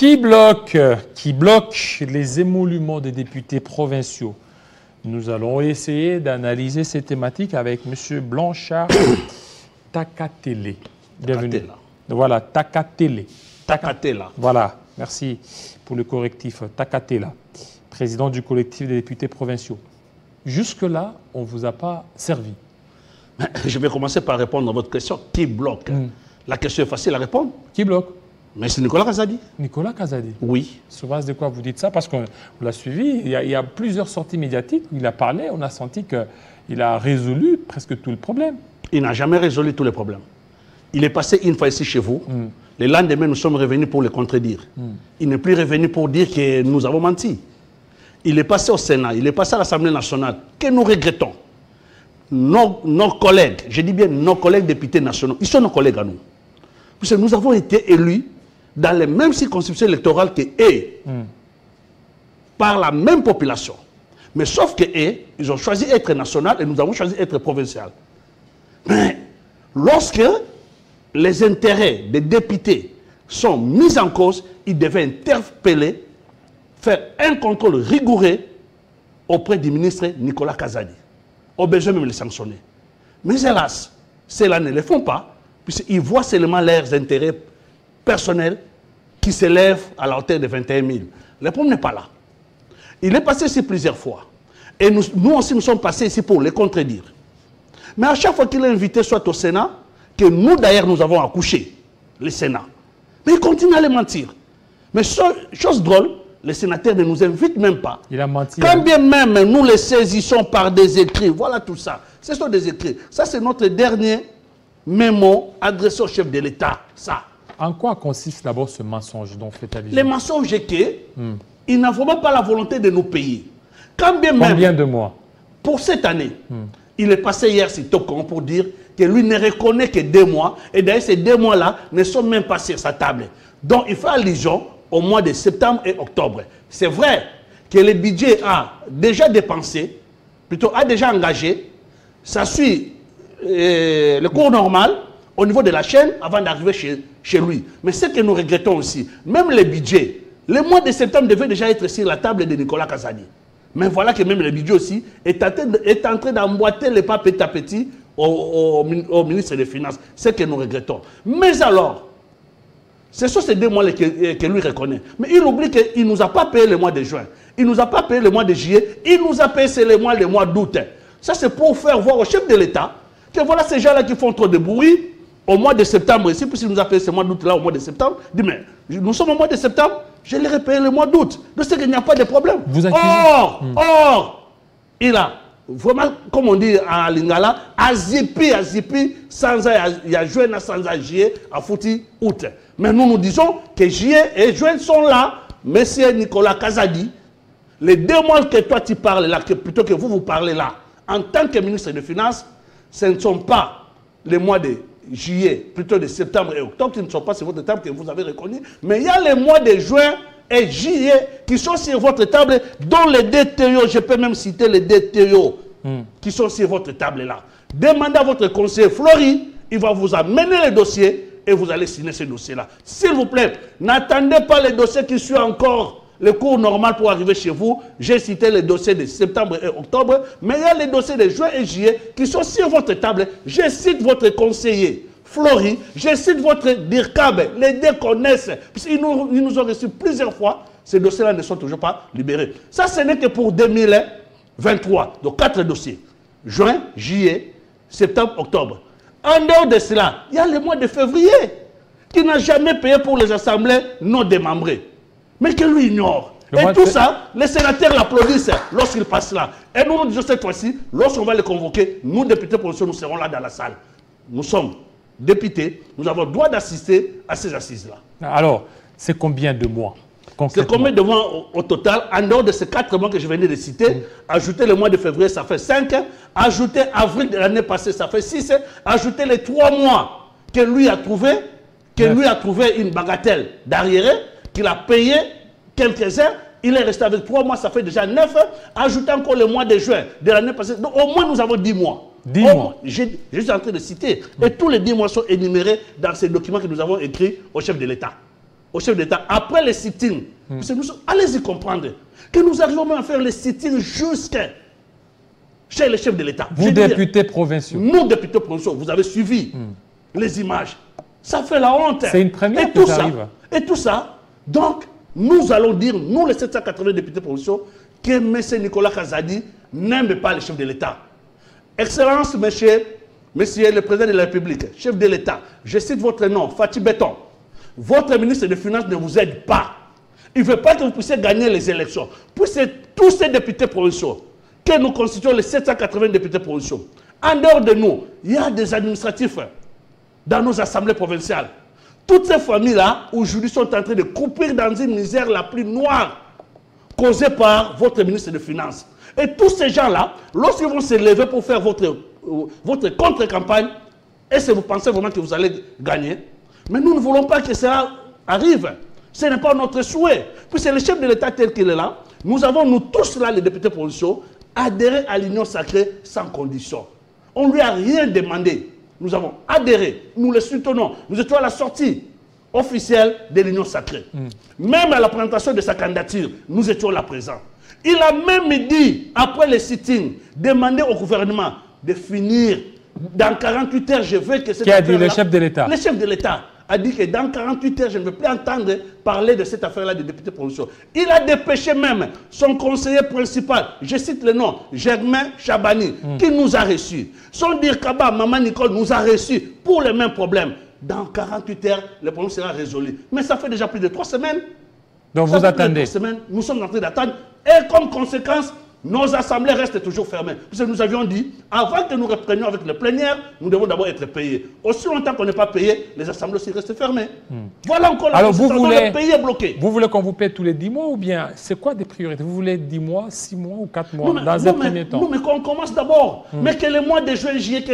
Qui bloque les émoluments des députés provinciaux? Nous allons essayer d'analyser ces thématiques avec M. Blanchard Takatele. Bienvenue. Takatela. Voilà, Takatele. Takatela. Voilà, merci pour le correctif. Takatela, président du collectif des députés provinciaux. Jusque-là, on ne vous a pas servi. Je vais commencer par répondre à votre question. Qui bloque? La question est facile à répondre. Qui bloque? Mais c'est Nicolas Kazadi. Nicolas Kazadi. Oui. Sur base de quoi vous dites ça? Parce qu'on l'a suivi, il y a plusieurs sorties médiatiques où il a parlé, on a senti qu'il a résolu presque tout le problème. Il n'a jamais résolu tous les problèmes. Il est passé une fois ici chez vous. Le lendemain, nous sommes revenus pour le contredire. Il n'est plus revenu pour dire que nous avons menti. Il est passé au Sénat, il est passé à l'Assemblée nationale, que nous regrettons. Nos collègues, je dis bien nos collègues députés nationaux, ils sont nos collègues à nous. Parce que nous avons été élus dans les mêmes circonscriptions électorales que eux, par la même population. Mais sauf que eux, ils ont choisi d'être national et nous avons choisi d'être provincial. Mais lorsque les intérêts des députés sont mis en cause, ils devaient interpeller, faire un contrôle rigoureux auprès du ministre Nicolas Kazadi. Au besoin même de les sanctionner. Mais hélas, ceux-là ne le font pas, puisqu'ils voient seulement leurs intérêts personnels qui s'élèvent à la hauteur de 21 000. Le problème n'est pas là. Il est passé ici plusieurs fois. Et nous aussi, nous sommes passés ici pour les contredire. Mais à chaque fois qu'il est invité, soit au Sénat, que nous d'ailleurs nous avons accouché, le Sénat. Mais il continue à les mentir. Mais chose drôle, les sénateurs ne nous invitent même pas. Il a menti. Quand bien même nous les saisissons par des écrits, voilà tout ça. Ce sont des écrits. Ça, c'est notre dernier mémo adressé au chef de l'État. Ça. En quoi consiste d'abord ce mensonge dont fait allusion? Les mensonges étaient, il n'a vraiment pas la volonté de nous payer. Quand bien même, combien de mois? Pour cette année, il est passé hier sur Tocon pour dire que lui ne reconnaît que 2 mois. Et d'ailleurs, ces 2 mois-là ne sont même pas sur sa table. Donc, il fait allusion au mois de septembre et octobre. C'est vrai que le budget a déjà dépensé, plutôt a déjà engagé, ça suit le cours normal au niveau de la chaîne avant d'arriver chez lui. Mais ce que nous regrettons aussi, même le budget, le mois de septembre devait déjà être sur la table de Nicolas Kazadi. Mais voilà que même le budget aussi est en train d'emboîter les pas petit à petit au ministre des Finances. C'est ce que nous regrettons. Mais alors, ce sont ces 2 mois que lui reconnaît. Mais il oublie qu'il ne nous a pas payé le mois de juin. Il ne nous a pas payé le mois de juillet. Il nous a payé le mois d'août. Ça, c'est pour faire voir au chef de l'État que voilà ces gens-là qui font trop de bruit au mois de septembre ici, puisqu'il nous a payé ce mois d'août là au mois de septembre. Il dit, mais nous sommes au mois de septembre, je l'ai repayé le mois d'août. Donc c'est qu'il n'y a pas de problème. Or, il a vraiment, comme on dit en lingala, azipi, sans il y a juin, sans juillet, à foutu août. Mais nous disons que juillet et juin sont là. Monsieur Nicolas Kazadi, les 2 mois que toi tu parles là, plutôt que vous parlez là, en tant que ministre des Finances, ce ne sont pas les mois de juillet, plutôt de septembre et octobre, qui ne sont pas sur votre table que vous avez reconnu, mais il y a les mois de juin et juillet qui sont sur votre table, dont les DTO, je peux même citer les DTO, qui sont sur votre table là. Demandez à votre conseiller Flori, il va vous amener les dossiers et vous allez signer ces dossiers-là. S'il vous plaît, n'attendez pas les dossiers qui suivent encore le cours normal pour arriver chez vous. J'ai cité les dossiers de septembre et octobre, mais il y a les dossiers de juin et juillet qui sont sur votre table. Je cite votre conseiller Flori, je cite votre DIRCAB, les deux connaissent, puisqu'ils nous ont reçus plusieurs fois. Ces dossiers-là ne sont toujours pas libérés. Ça, ce n'est que pour 2023. Donc 4 dossiers. Juin, juillet, septembre, octobre. En dehors de cela, il y a le mois de février qui n'a jamais payé pour les assemblées non démembrées. Mais que lui ignore. Et tout ça, les sénateurs l'applaudissent lorsqu'il passe là. Et nous disons cette fois-ci, lorsqu'on va les convoquer, nous, députés provinciaux, nous serons là dans la salle. Nous sommes députés, nous avons le droit d'assister à ces assises-là. Alors, c'est combien de mois? C'est combien de mois au total? En dehors de ces 4 mois que je venais de citer, ajouter le mois de février, ça fait 5. Ajouter avril de l'année passée, ça fait 6. Ajouter les 3 mois que lui a trouvé, une bagatelle d'arriéré, qu'il a payé quelques heures. Il est resté avec 3 mois, ça fait déjà 9. Ajouter encore le mois de juin de l'année passée. Donc au moins nous avons 10 mois. 10 mois. Je suis en train de citer. Et tous les 10 mois sont énumérés dans ces documents que nous avons écrits au chef de l'État. au chef d'État, après les sit-ins, allez-y comprendre que nous arrivons même à faire les sit-ins jusqu'à chez les chefs de l'État. Vous, députés provinciaux. Nous, députés provinciaux, vous avez suivi les images. Ça fait la honte. C'est une première que ça arrive. Et tout ça, donc, nous allons dire, nous les 780 députés provinciaux, que M. Nicolas Kazadi n'aime pas les chefs de l'État. Excellence, monsieur le président de la République, chef de l'État, je cite votre nom, Fatih Béton. Votre ministre des Finances ne vous aide pas. Il ne veut pas que vous puissiez gagner les élections. Puisque tous ces députés provinciaux, que nous constituons les 780 députés provinciaux, en dehors de nous, il y a des administratifs dans nos assemblées provinciales. Toutes ces familles-là, aujourd'hui, sont en train de couper dans une misère la plus noire causée par votre ministre des Finances. Et tous ces gens-là, lorsqu'ils vont se lever pour faire votre contre-campagne, est-ce que vous pensez vraiment que vous allez gagner? Mais nous ne voulons pas que cela arrive. Ce n'est pas notre souhait. Puis c'est le chef de l'État tel qu'il est là. Nous avons, nous tous là, les députés provinciaux, adhéré à l'Union sacrée sans condition. On ne lui a rien demandé. Nous avons adhéré, nous le soutenons. Nous étions à la sortie officielle de l'Union sacrée. Même à la présentation de sa candidature, nous étions là présents. Il a même dit, après les sit-ins, demander au gouvernement de finir. Dans 48 heures, je veux que cette affaire-là... Qui a dit le chef de l'État? Le chef de l'État a dit que dans 48 heures, je ne veux plus entendre parler de cette affaire-là des députés provinciaux. Il a dépêché même son conseiller principal, je cite le nom, Germain Chabani, qui nous a reçus. Son dire Kaba, Maman Nicole nous a reçus pour les mêmes problèmes. Dans 48 heures, le problème sera résolu. Mais ça fait déjà plus de 3 semaines. Donc vous attendez. 3 semaines, nous sommes en train d'attendre. Et comme conséquence, nos assemblées restent toujours fermées. Parce que nous avions dit, avant que nous reprenions avec le plénière, nous devons d'abord être payés. Aussi longtemps qu'on n'est pas payé, les assemblées aussi restent fermées. Voilà encore la conséquence. Le pays est bloqué. Vous voulez qu'on vous paie tous les 10 mois ou bien c'est quoi des priorités? Vous voulez 10 mois, 6 mois ou 4 mois dans un premier temps? Non, mais qu'on commence d'abord. Mais que les mois de juin et juillet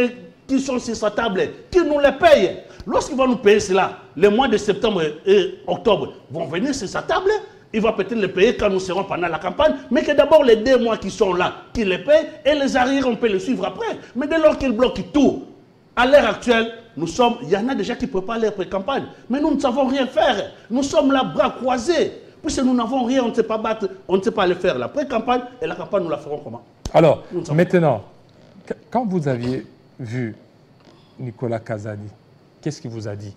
qui sont sur sa table, qui nous les payent. Lorsqu'ils vont nous payer cela, les mois de septembre et octobre vont venir sur sa table. Il va peut-être les payer quand nous serons pendant la campagne, mais que d'abord les 2 mois qui sont là, qu'ils les payent, et les arrières, on peut les suivre après. Mais dès lors qu'ils bloquent tout, à l'heure actuelle, il y en a déjà qui préparent leur pré-campagne. Mais nous ne savons rien faire. Nous sommes là, bras croisés. Puisque nous n'avons rien, on ne sait pas battre, on ne sait pas le faire. La pré-campagne et la campagne, nous la ferons comment? Alors, maintenant, quand vous aviez vu Nicolas Kazadi, qu'est-ce qu'il vous a dit?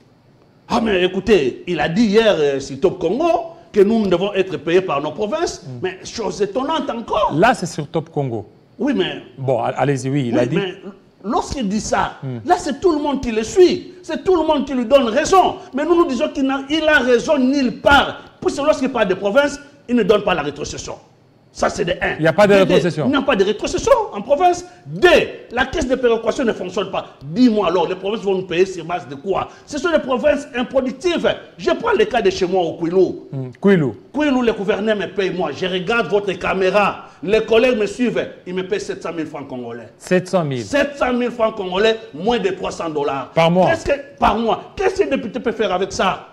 Ah mais écoutez, il a dit hier sur Top Congo que nous devons être payés par nos provinces, mais chose étonnante encore. Là, c'est sur Top Congo. Oui, mais... Bon, allez-y, oui, il a dit... Mais lorsqu'il dit ça, là, c'est tout le monde qui le suit. C'est tout le monde qui lui donne raison. Mais nous disons qu'il a raison nulle part. Puisque lorsqu'il parle de province, il ne donne pas la rétrocession. Ça, c'est de 1. Il n'y a pas de rétrocession. Il n'y a pas de rétrocession en province. 2. La caisse de péréquation ne fonctionne pas. Dis-moi alors, les provinces vont nous payer sur base de quoi? Ce sont des provinces improductives. Je prends le cas de chez moi au Kouilou. Kouilou, le gouverneur me paye moi. Je regarde votre caméra. Les collègues me suivent. Ils me payent 700 000 francs congolais. 700 000. 700 000 francs congolais, moins de 300 $. Par mois. Par mois. Qu'est-ce que le député peut faire avec ça?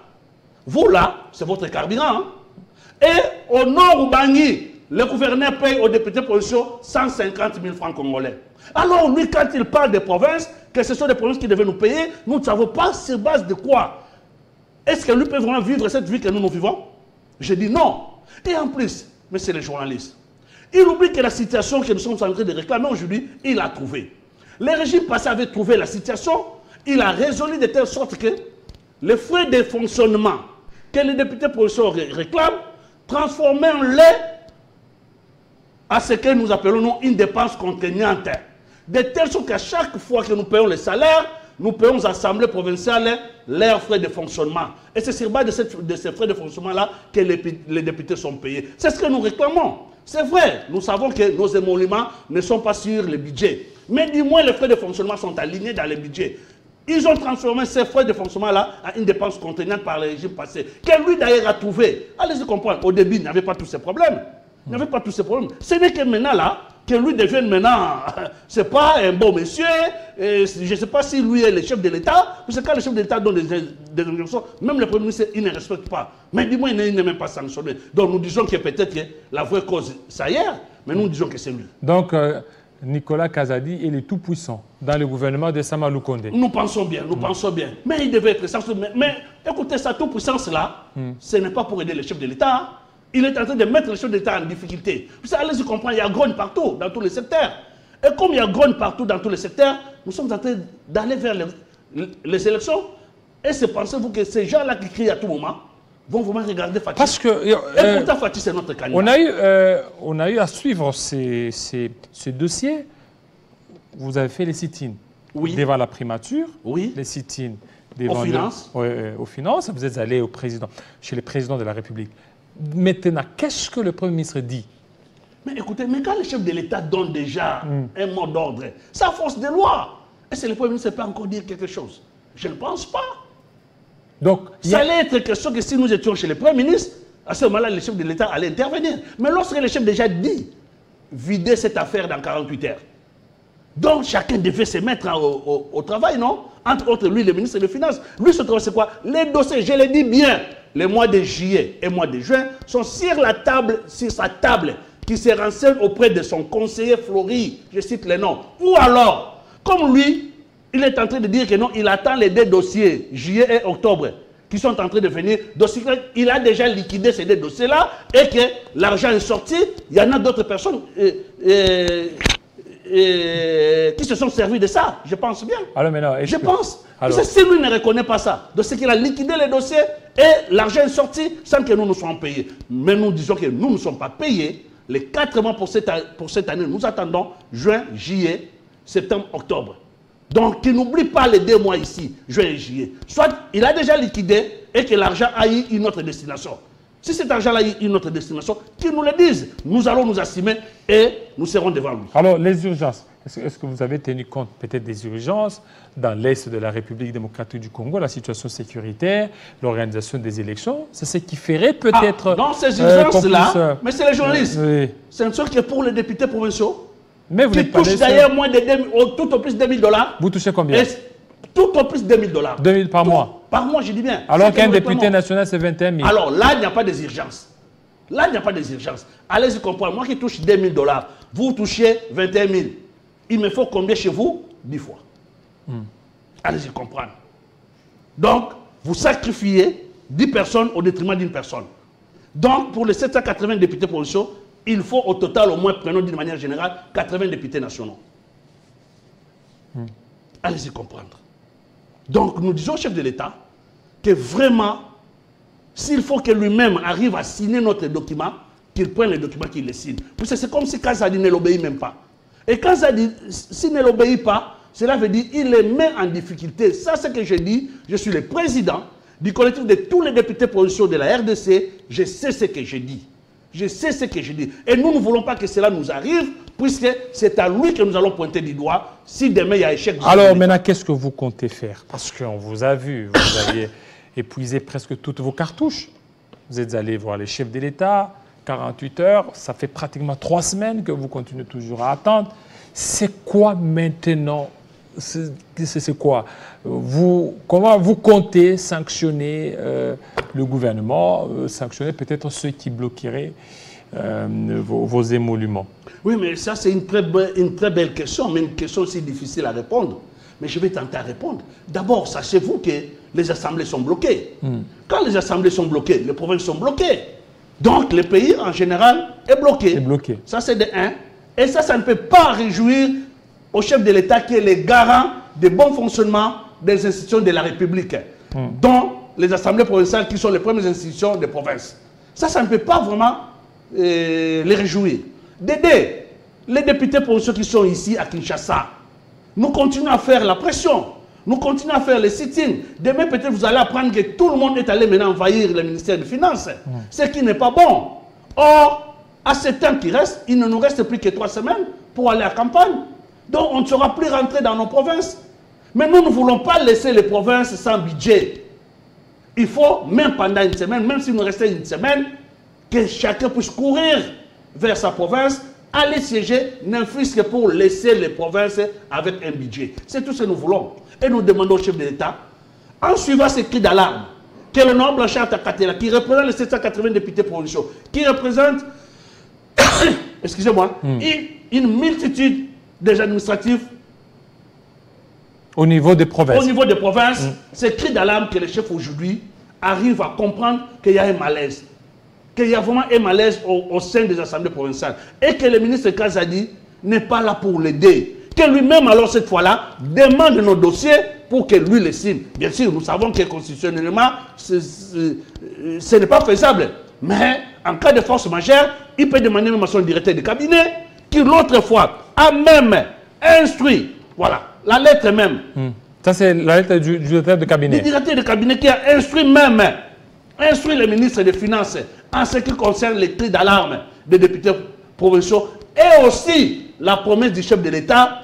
Vous, là, c'est votre carburant. Hein? Et au nord Ubangi, le gouverneur paye aux députés provinciaux 150 000 francs congolais. Alors lui, quand il parle des provinces, que ce sont des provinces qui devaient nous payer, nous ne savons pas sur base de quoi. Est-ce que lui peut vraiment vivre cette vie que nous vivons? Je dis non. Et en plus, monsieur le journaliste, il oublie que la situation que nous sommes en train de réclamer aujourd'hui, il a trouvé. Le régime passé avait trouvé la situation, il a résolu de telle sorte que les frais de fonctionnement que les députés provinciaux réclament, transformons-les à ce que nous appelons nous, une dépense contraignante. De telle sorte qu'à chaque fois que nous payons les salaires, nous payons aux assemblées provinciales leurs frais de fonctionnement. Et c'est sur base de ces frais de fonctionnement-là que les députés sont payés. C'est ce que nous réclamons. C'est vrai, nous savons que nos émoluments ne sont pas sur le budget. Mais du moins, les frais de fonctionnement sont alignés dans le budget. Ils ont transformé ces frais de fonctionnement-là en une dépense contraignante par le régime passé, que lui d'ailleurs a trouvé. Allez-y comprendre, au début, il n'y avait pas tous ces problèmes. Il n'y avait pas tous ces problèmes. Ce n'est que maintenant, là, que lui devienne maintenant, c'est pas un bon monsieur, et je ne sais pas si lui est le chef de l'État, parce que quand le chef de l'État donne des injonctions, même le Premier ministre, il ne respecte pas. Mais du moins, il n'est même pas sanctionné. Donc nous disons que peut-être que la vraie cause, ça y est, mais nous disons que c'est lui. Donc, Nicolas Kazadi est le tout-puissant dans le gouvernement de Samalou Kondé. Nous pensons bien, nous pensons bien. Mais il devait être ça. Mais écoutez, sa toute-puissance-là, ce n'est pas pour aider le chef de l'État. Il est en train de mettre le chef de l'État en difficulté. Vous savez, allez-y comprendre, il y a grogne partout, dans tous les secteurs. Et comme il y a grogne partout, dans tous les secteurs, nous sommes en train d'aller vers les élections. Et pensez-vous que ces gens-là qui crient à tout moment vont vraiment regarder Fatih? Parce que... et pourtant, Fatih, c'est notre candidat. On a eu à suivre ces dossiers. Vous avez fait les sit-ins devant la primature, les sit-ins devant aux finances. Vous êtes allé chez le président de la République. Maintenant, qu'est-ce que le Premier ministre dit? Mais écoutez, mais quand le chef de l'État donne déjà un mot d'ordre, c'est à force de loi. Est-ce que le Premier ministre peut encore dire quelque chose? Je ne pense pas. Donc, ça allait être question que si nous étions chez le Premier ministre, à ce moment-là, le chef de l'État allait intervenir. Mais lorsque le chef déjà dit, vider cette affaire dans 48 heures, donc chacun devait se mettre au travail, non? Entre autres, lui, le ministre des Finances. Lui, ce travail, c'est quoi? Les dossiers, je le dis bien, les mois de juillet et mois de juin sont sur sa table, qui se renseigne auprès de son conseiller Flory, je cite les noms. Ou alors, comme lui, il est en train de dire que non, il attend les deux dossiers, juillet et octobre, qui sont en train de venir. Il a déjà liquidé ces deux dossiers-là et que l'argent est sorti. Il y en a d'autres personnes qui se sont servis de ça, je pense bien. Alors maintenant, je pense. Parce que si lui ne reconnaît pas ça, de ce qu'il a liquidé les dossiers et l'argent est sorti sans que nous nous soyons payés. Mais nous disons que nous ne sommes pas payés. Les 4 mois pour cette année, nous attendons juin, juillet, septembre, octobre. Donc, qu'il n'oublie pas les 2 mois ici, juin et juillet. Soit il a déjà liquidé et que l'argent a eu une autre destination. Si cet argent-là a eu une autre destination, qu'il nous le dise. Nous allons nous assumer et nous serons devant lui. Alors, les urgences. Est-ce que vous avez tenu compte peut-être des urgences dans l'Est de la République démocratique du Congo, la situation sécuritaire, l'organisation des élections? C'est ce qui ferait peut-être... non, ces urgences-là, mais c'est les journalistes. C'est une chose qui est pour les députés provinciaux. Mais vous qui touchent d'ailleurs moins de tout au plus $2 000. Vous touchez combien? Tout au plus $2 000. 2 000 par mois? Par mois, je dis bien. Alors qu'un député national, c'est 21 000. Alors là, il n'y a pas des urgences. Là, il n'y a pas des urgences. Allez-y comprendre. Moi qui touche $2 000, vous touchez 21 000. Il me faut combien chez vous? 10 fois. Allez-y comprendre. Donc, vous sacrifiez 10 personnes au détriment d'une personne. Donc, pour les 780 députés provinciaux, il faut au total, au moins, prenons d'une manière générale, 80 députés nationaux. Allez-y comprendre. Donc, nous disons au chef de l'État que vraiment, s'il faut que lui-même arrive à signer notre document, qu'il prenne les documents, qu'il les signe. Parce que c'est comme si Kazadi ne l'obéit même pas. Et Kazadi, s'il ne l'obéit pas, cela veut dire qu'il les met en difficulté. Ça, c'est ce que je dis. Je suis le président du collectif de tous les députés provinciaux de la RDC. Je sais ce que je dis. Je sais ce que je dis. Et nous ne voulons pas que cela nous arrive, puisque c'est à lui que nous allons pointer du doigt si demain il y a échec. Alors maintenant, qu'est-ce que vous comptez faire? Parce qu'on vous a vu, vous avez épuisé presque toutes vos cartouches. Vous êtes allé voir les chefs de l'État, 48 heures, ça fait pratiquement 3 semaines que vous continuez toujours à attendre. C'est quoi maintenant? C'est quoi? Comment vous comptez sanctionner le gouvernement, sanctionner peut-être ceux qui bloqueraient vos émoluments? Oui, mais ça c'est une très belle question, mais une question aussi difficile à répondre. Mais je vais tenter à répondre. D'abord, sachez-vous que les assemblées sont bloquées. Quand les assemblées sont bloquées, les provinces sont bloquées. Donc le pays en général est bloqué. Ça c'est de 1. Et ça ne peut pas réjouir au chef de l'État qui est le garant du bon fonctionnement des institutions de la République, dont les assemblées provinciales qui sont les premières institutions des provinces. Ça ne peut pas vraiment les réjouir. D'aider les députés provinciaux qui sont ici à Kinshasa. Nous continuons à faire la pression. Nous continuons à faire les sit-ins. Demain, peut-être vous allez apprendre que tout le monde est allé maintenant envahir le ministère des Finances. Ce qui n'est pas bon. Or, à ce temps qui reste, il ne nous reste plus que 3 semaines pour aller à la campagne. Donc, on ne sera plus rentré dans nos provinces. Mais nous ne voulons pas laisser les provinces sans budget. Il faut, même pendant une semaine, même s'il nous restait une semaine, que chacun puisse courir vers sa province, aller siéger, ne fût-ce que pour laisser les provinces avec un budget. C'est tout ce que nous voulons. Et nous demandons au chef de l'État, en suivant ces cris d'alarme, que le nom Blanchard Takatela, qui représente les 780 députés provinciaux, qui représente, excusez-moi, une multitude des administratifs au niveau des provinces. Au niveau des provinces, c'est cri d'alarme que les chefs aujourd'hui arrivent à comprendre qu'il y a un malaise. Qu'il y a vraiment un malaise au sein des assemblées provinciales. Et que le ministre Kazadi n'est pas là pour l'aider. Que lui-même, alors cette fois-là, demande nos dossiers pour que lui les signe. Bien sûr, nous savons que constitutionnellement, ce n'est pas faisable. Mais en cas de force majeure, il peut demander même à son directeur de cabinet, qui l'autre fois a même instruit, voilà, la lettre même. Ça, c'est la lettre du directeur de cabinet. Le directeur de cabinet qui a instruit le ministre des Finances en ce qui concerne les cris d'alarme des députés provinciaux et aussi la promesse du chef de l'État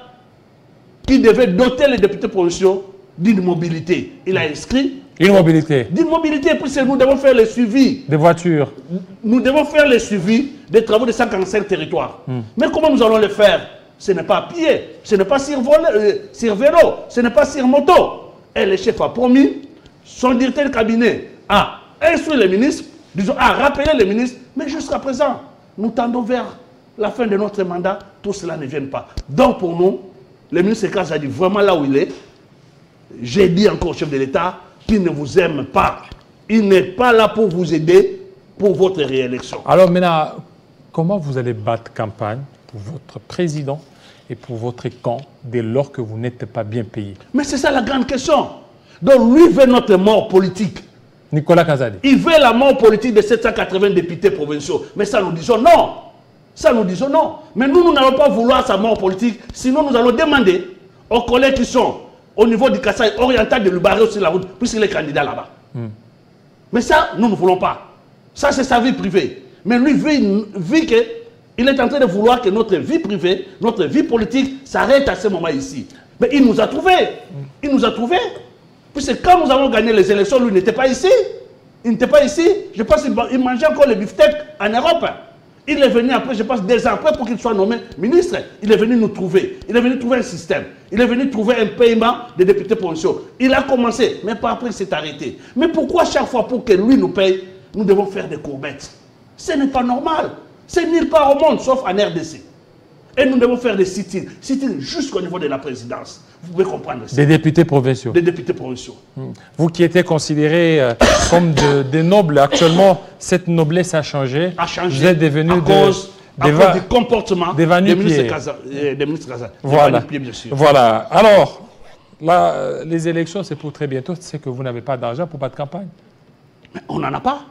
qui devait doter les députés provinciaux d'une mobilité. Il a inscrit une mobilité. D'une mobilité, puisque nous devons faire le suivi. Des voitures. Nous devons faire le suivi des travaux de 145 territoires. Mais comment nous allons le faire? Ce n'est pas à pied, ce n'est pas sur vélo, ce n'est pas sur moto. Et le chef a promis, son directeur de cabinet a instruit les ministres, disons, a rappelé les ministres, mais jusqu'à présent, nous tendons vers la fin de notre mandat, tout cela ne vient pas. Donc pour nous, le ministre Kaz a dit vraiment là où il est, j'ai dit encore au chef de l'État qu'il ne vous aime pas. Il n'est pas là pour vous aider pour votre réélection. Alors maintenant, comment vous allez battre campagne pour votre président et pour votre camp dès lors que vous n'êtes pas bien payé? Mais c'est ça la grande question. Donc lui veut notre mort politique. Nicolas Kazadi. Il veut la mort politique de 780 députés provinciaux. Mais ça, nous disons non. Ça, nous disons non. Mais nous n'allons pas vouloir sa mort politique. Sinon, nous allons demander aux collègues qui sont au niveau du Kasaï oriental de lui barrer aussi la route, puisqu'il est candidat là-bas. Mais ça, nous ne voulons pas. Ça, c'est sa vie privée. Mais lui, vu qu'il est en train de vouloir que notre vie privée, notre vie politique s'arrête à ce moment ici. Mais il nous a trouvés. Il nous a trouvés. Puisque quand nous avons gagné les élections, lui n'était pas ici. Il n'était pas ici. Je pense qu'il mangeait encore les beefsteaks en Europe. Il est venu après, je pense, 2 ans après pour qu'il soit nommé ministre. Il est venu nous trouver. Il est venu trouver un système. Il est venu trouver un paiement des députés provinciaux. Il a commencé, mais pas après, il s'est arrêté. Mais pourquoi chaque fois pour que lui nous paye, nous devons faire des courbettes? Ce n'est pas normal. C'est nulle part au monde, sauf en RDC. Et nous devons faire des sit-ins. Sit-ins jusqu'au niveau de la présidence. Vous pouvez comprendre ça. Des députés provinciaux. Des députés provinciaux. Vous qui étiez considérés comme des nobles, actuellement, cette noblesse a changé. A changé. Vous êtes devenus à cause du comportement des ministres Kazadi. Voilà. Bien sûr. Voilà. Alors, là, les élections, c'est pour très bientôt. C'est que vous n'avez pas d'argent pour battre campagne. Mais on n'en a pas.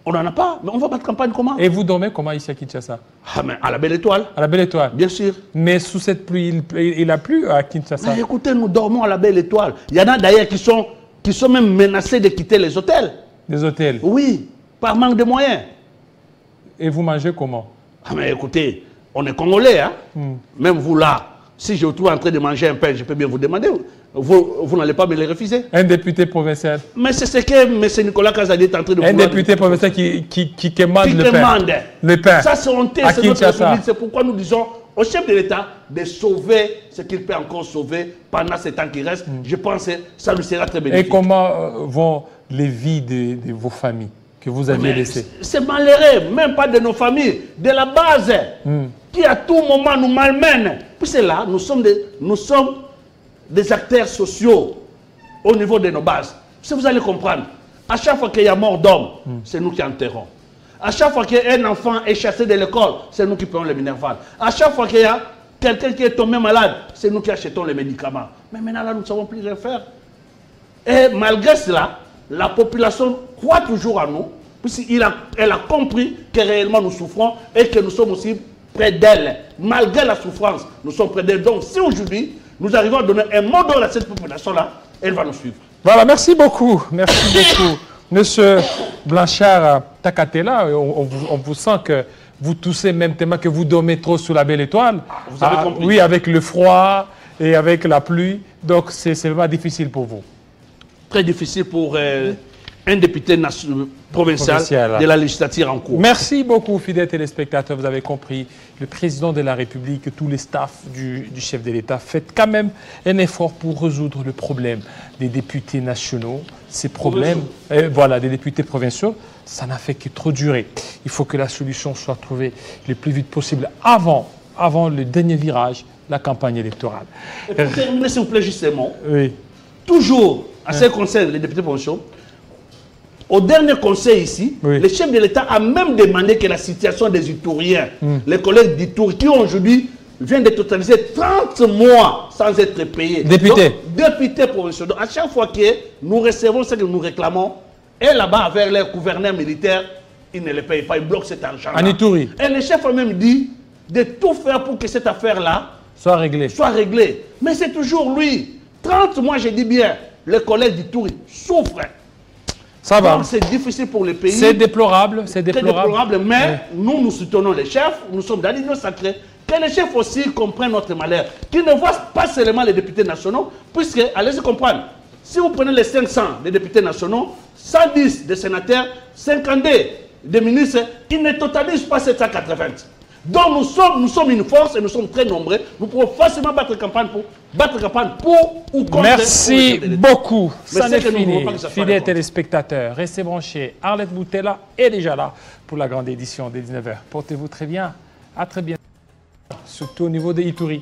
On n'en a pas. Mais on va battre campagne comment? Et vous dormez comment ici à Kinshasa? Ah, mais à la Belle Étoile. À la Belle Étoile? Bien sûr. Mais sous cette pluie, il a plu à Kinshasa? Mais écoutez, nous dormons à la Belle Étoile. Il y en a d'ailleurs qui sont même menacés de quitter les hôtels. Des hôtels? Oui, par manque de moyens. Et vous mangez comment? Ah, mais écoutez, on est Congolais, hein? Même vous là, si je vous trouve en train de manger un pain, je peux bien vous demander. Vous n'allez pas me le refuser. Un député provincial. Mais c'est ce que M. Nicolas Kazadi est en train de Un député provincial qui commande le pain. Le pain. Ça, c'est honteux, c'est notre République. C'est pourquoi nous disons au chef de l'État de sauver ce qu'il peut encore sauver pendant ce temps qui reste. Je pense que ça lui sera très bénéfique. Et comment vont les vies de vos familles que vous aviez laissées? C'est malheureux, même pas de nos familles, de la base, qui à tout moment nous malmène. Puis c'est là, nous sommes des acteurs sociaux au niveau de nos bases. Si vous allez comprendre, à chaque fois qu'il y a mort d'homme, c'est nous qui enterrons. À chaque fois qu'un enfant est chassé de l'école, c'est nous qui payons les minervales. À chaque fois qu'il y a quelqu'un qui est tombé malade, c'est nous qui achetons les médicaments. Mais maintenant, là, nous ne savons plus rien faire. Et malgré cela, la population croit toujours à nous, puisqu'elle a compris que réellement nous souffrons et que nous sommes aussi près d'elle. Malgré la souffrance, nous sommes près d'elle. Donc, si aujourd'hui, nous arrivons à donner un mot d'ordre à cette population-là, elle va nous suivre. Voilà, merci beaucoup. Merci beaucoup. Monsieur Blanchard Takatela, on vous sent que vous toussez même tellement que vous dormez trop sous la Belle Étoile. Vous avez compris. Oui, avec le froid et avec la pluie. Donc, c'est vraiment difficile pour vous. Très difficile pour un député provincial de la législature en cours. Merci beaucoup, fidèles téléspectateurs. Vous avez compris, le président de la République, tous les staffs du chef de l'État, faites quand même un effort pour résoudre le problème des députés nationaux. Ces problèmes, voilà, des députés provinciaux, ça n'a fait que trop durer. Il faut que la solution soit trouvée le plus vite possible avant le dernier virage la campagne électorale. Et pour terminer, s'il vous plaît, justement, Oui. toujours, à ce qui concerne les députés provinciaux, au dernier conseil ici, Oui. le chef de l'État a même demandé que la situation des Itouriens, les collègues d'Itouri, qui aujourd'hui viennent de totaliser 30 mois sans être payés. Députés. Donc, députés provinciaux. Donc, à chaque fois que nous recevons ce que nous réclamons, et là-bas, avec les gouverneurs militaires, ils ne les payent pas, ils bloquent cet argent. En Ituri. Et le chef a même dit de tout faire pour que cette affaire-là Soit réglé. soit réglée. Mais c'est toujours lui. 30 mois, je dis bien, les collègues d'Ituri souffrent. Ça va. Donc, c'est difficile pour le pays. C'est déplorable, c'est Très déplorable. déplorable, mais nous, nous soutenons les chefs, nous sommes dans l'union sacrée. Que les chefs aussi comprennent notre malheur. Qu'ils ne voient pas seulement les députés nationaux, puisque, allez-y comprendre, si vous prenez les 500 des députés nationaux, 110 des sénateurs, 52 des ministres, ils ne totalisent pas 780. Donc nous sommes une force et nous sommes très nombreux. Nous pouvons facilement battre campagne pour ou contre. Merci beaucoup. Mais Ça c'est n'est que nous ne voulons fini. pas que ça soit Fidèles répondu. téléspectateurs, restez branchés. Arlette Boutella est déjà là pour la grande édition des 19h. Portez-vous très bien. À très bientôt. Surtout au niveau de Ituri.